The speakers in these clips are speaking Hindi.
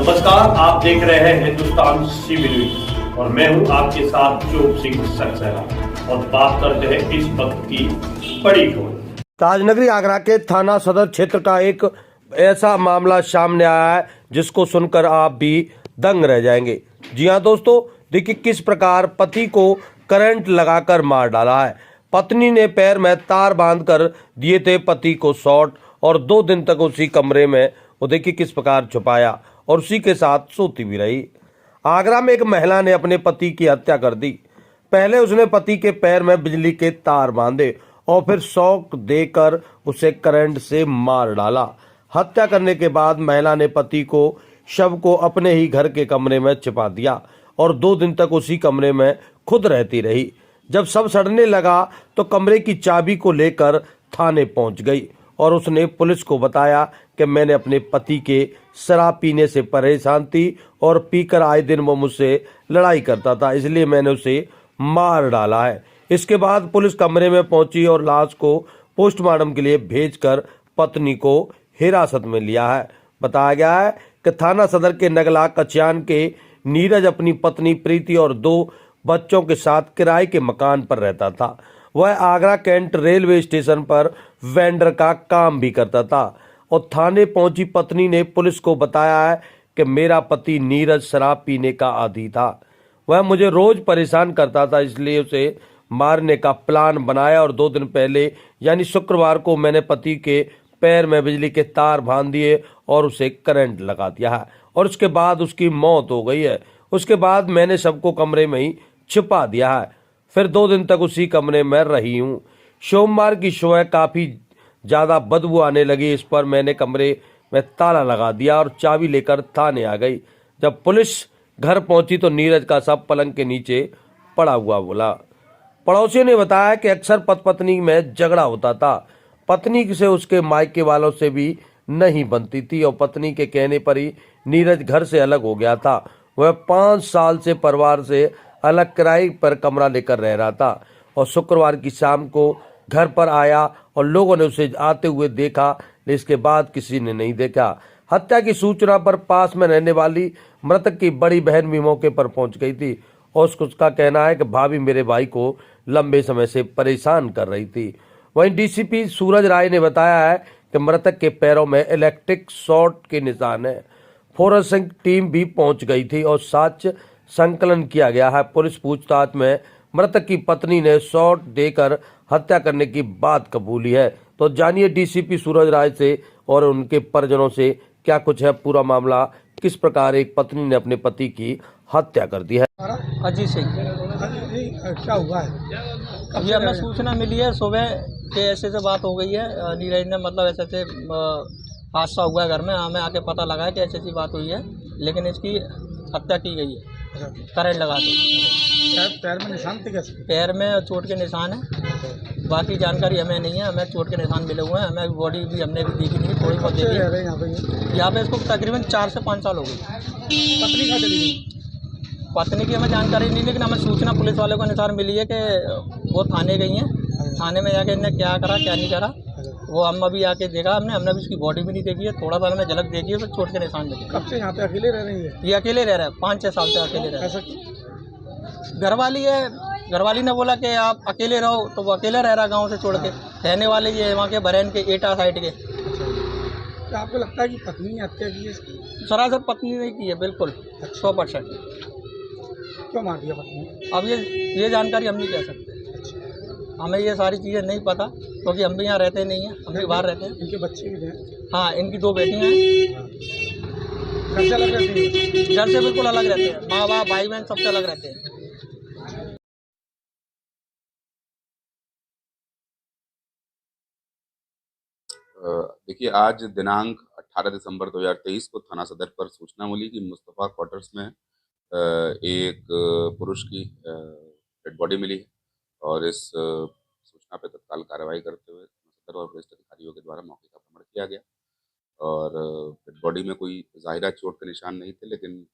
नमस्कार, आप देख रहे हैं हिंदुस्तान सीबी न्यूज और मैं हूं आपके साथ चोप सिंह सक्सेना और बात करते हैं इस वक्त की बड़ी खबर। ताजनगरी आगरा के थाना सदर क्षेत्र का एक ऐसा मामला सामने आया है जिसको सुनकर आप भी दंग रह जाएंगे। जी हाँ दोस्तों, देखिए किस प्रकार पति को करंट लगाकर मार डाला है। पत्नी ने पैर में तार बांधकर दिए थे पति को शॉट और 2 दिन तक उसी कमरे में वो देखिए किस प्रकार छुपाया और उसी के साथ सोती भी रही। आगरा में एक महिला ने अपने पति की हत्या कर दी। पहले उसने पति के पैर में बिजली के तार बांधे और फिर शॉक देकर उसे करंट से मार डाला। हत्या करने के बाद महिला ने पति को शव को अपने ही घर के कमरे में छिपा दिया और 2 दिन तक उसी कमरे में खुद रहती रही। जब शव सड़ने लगा तो कमरे की चाबी को लेकर थाने पहुंच गई और उसने पुलिस को बताया कि मैंने अपने पति के शराब पीने से परेशान थी और पीकर आए दिन वो मुझसे लड़ाई करता था, इसलिए मैंने उसे मार डाला है। इसके बाद पुलिस कमरे में पहुंची और लाश को पोस्टमार्टम के लिए भेजकर पत्नी को हिरासत में लिया है। बताया गया है कि थाना सदर के नगला कच्यान के नीरज अपनी पत्नी प्रीति और 2 बच्चों के साथ किराए के मकान पर रहता था। वह आगरा कैंट रेलवे स्टेशन पर वेंडर का काम भी करता था और थाने पहुंची पत्नी ने पुलिस को बताया है कि मेरा पति नीरज शराब पीने का आदी था। वह मुझे रोज परेशान करता था, इसलिए उसे मारने का प्लान बनाया और 2 दिन पहले यानी शुक्रवार को मैंने पति के पैर में बिजली के तार बांध दिए और उसे करंट लगा दिया है और उसके बाद उसकी मौत हो गई है। उसके बाद मैंने सबको कमरे में ही छिपा दिया है, फिर 2 दिन तक उसी कमरे में रही हूँ। सोमवार की सुबह काफी ज्यादा बदबू आने लगी। इस पर मैंने कमरे में ताला लगा दिया और चाबी लेकर थाने आ गई। जब पुलिस घर पहुंची तो नीरज का शव पलंग के नीचे पड़ा हुआ बोला। पड़ोसियों ने बताया कि अक्सर पति पत्नी में झगड़ा होता था। पत्नी से उसके मायके वालों से भी नहीं बनती थी और पत्नी के कहने पर ही नीरज घर से अलग हो गया था। वह 5 साल से परिवार से अलग किराए पर कमरा लेकर रह रहा था और शुक्रवार की शाम को घर पर आया और लोगों ने उसे आते हुए देखा, लेकिन इसके बाद किसी ने नहीं देखा। हत्या की सूचना पर पास में रहने वाली मृतक की बड़ी बहन भी मौके पर पहुंच गई थी और उसका कहना है कि भाभी मेरे भाई को लंबे समय से परेशान कर रही थी। वहीं डीसीपी सूरज राय ने बताया है कि मृतक के पैरों में इलेक्ट्रिक शॉर्ट के निशान है। फोरेंसिक टीम भी पहुंच गई थी और साक्ष्य संकलन किया गया है। पुलिस पूछताछ में मृतक की पत्नी ने शॉट देकर हत्या करने की बात कबूली है। तो जानिए डीसीपी सूरज राय से और उनके परिजनों से क्या कुछ है पूरा मामला, किस प्रकार एक पत्नी ने अपने पति की हत्या कर दी है। अजीत सिंह, क्या हुआ है? अभी हमें सूचना मिली है सुबह कि ऐसे से बात हो गई है। नीरज ने मतलब ऐसे हादसा हुआ है घर में, हमें आके पता लगा है कि ऐसी बात हुई है, लेकिन इसकी हत्या की गई है करंट लगा के। पैर में निशान थे कैसे? पैर में चोट के निशान है, बाकी जानकारी हमें नहीं है। हमें चोट के निशान मिले हुए हैं, हमें बॉडी भी हमने भी देखी नहीं, थोड़ी बहुत देखी है। यहाँ पे इसको तकरीबन 4 से 5 साल हो गई। पत्नी कहाँ चली गई? पत्नी की हमें जानकारी नहीं, लेकिन हमें सूचना पुलिस वालों के अनुसार मिली है कि वो थाने गई हैं। थाने में जाके इन्हें क्या करा क्या नहीं करा वो हम अभी आके देखा, हमने भी उसकी बॉडी भी नहीं देखी है। थोड़ा सा हमें झलक देखी है, तो चोट के निशान मिले। कब से यहाँ पे अकेले रह रही है? ये अकेले रह रहा है, 5-6 साल से अकेले रह रहा ऐसा है। घरवाली है, घरवाली ने बोला कि आप अकेले रहो, तो वो अकेले रह रहा गाँव से छोड़ के। रहने वाले ये वहाँ के बरेन के एटा साइड के। क्या आपको लगता है कि पत्नी ने हत्या की है इसकी? सरासर पत्नी ने की है, बिल्कुल 100%। क्यों मार दिया पत्नी? अब ये जानकारी हम नहीं कह सकते, हमें ये सारी चीज़ें नहीं पता, क्योंकि हम भी यहाँ रहते नहीं हैं, हम भी बाहर रहते हैं। इनके बच्चे भी हैं? हाँ, इनकी 2 बेटियाँ हैं। घर से अलग रहती है? घर से बिल्कुल अलग रहते हैं, माँ बाप भाई बहन सबसे अलग रहते हैं। देखिए, आज दिनांक 18 दिसंबर 2023 को थाना सदर पर सूचना मिली कि मुस्तफ़ा क्वार्टर्स में एक पुरुष की डेड बॉडी मिली है और इस सूचना पर तत्काल कार्रवाई करते हुए सदर और वरिष्ठ अधिकारियों के द्वारा मौके का भ्रमण किया गया और डेड बॉडी में कोई ज़ाहिरा चोट के निशान नहीं थे, लेकिन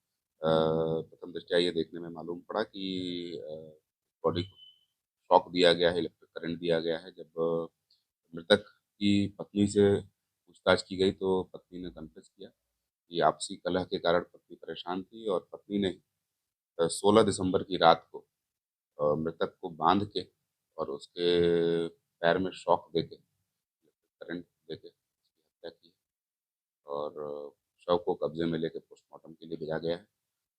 प्रथम दृष्टया ये देखने में मालूम पड़ा कि बॉडी को शॉक दिया गया है, इलेक्ट्रिक करंट दिया गया है। जब मृतक की पत्नी से पूछताछ की गई तो पत्नी ने कन्फेस किया कि आपसी कलह के कारण पत्नी परेशान थी और पत्नी ने 16 दिसंबर की रात को मृतक को बांध के और उसके पैर में शॉक देके करंट देके उसकी हत्या की और शव को कब्जे में लेकर पोस्टमार्टम के लिए भेजा गया है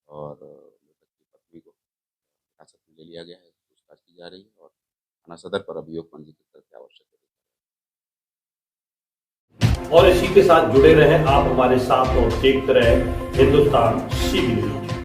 और मृतक की पत्नी को हिरासत में ले लिया गया है, पूछताछ की जा रही है और थाना सदर पर अभियोग पंजीकृत करके आवश्यक है। और इसी के साथ जुड़े रहें आप हमारे साथ और देखते रहें हिंदुस्तान सी न्यूज।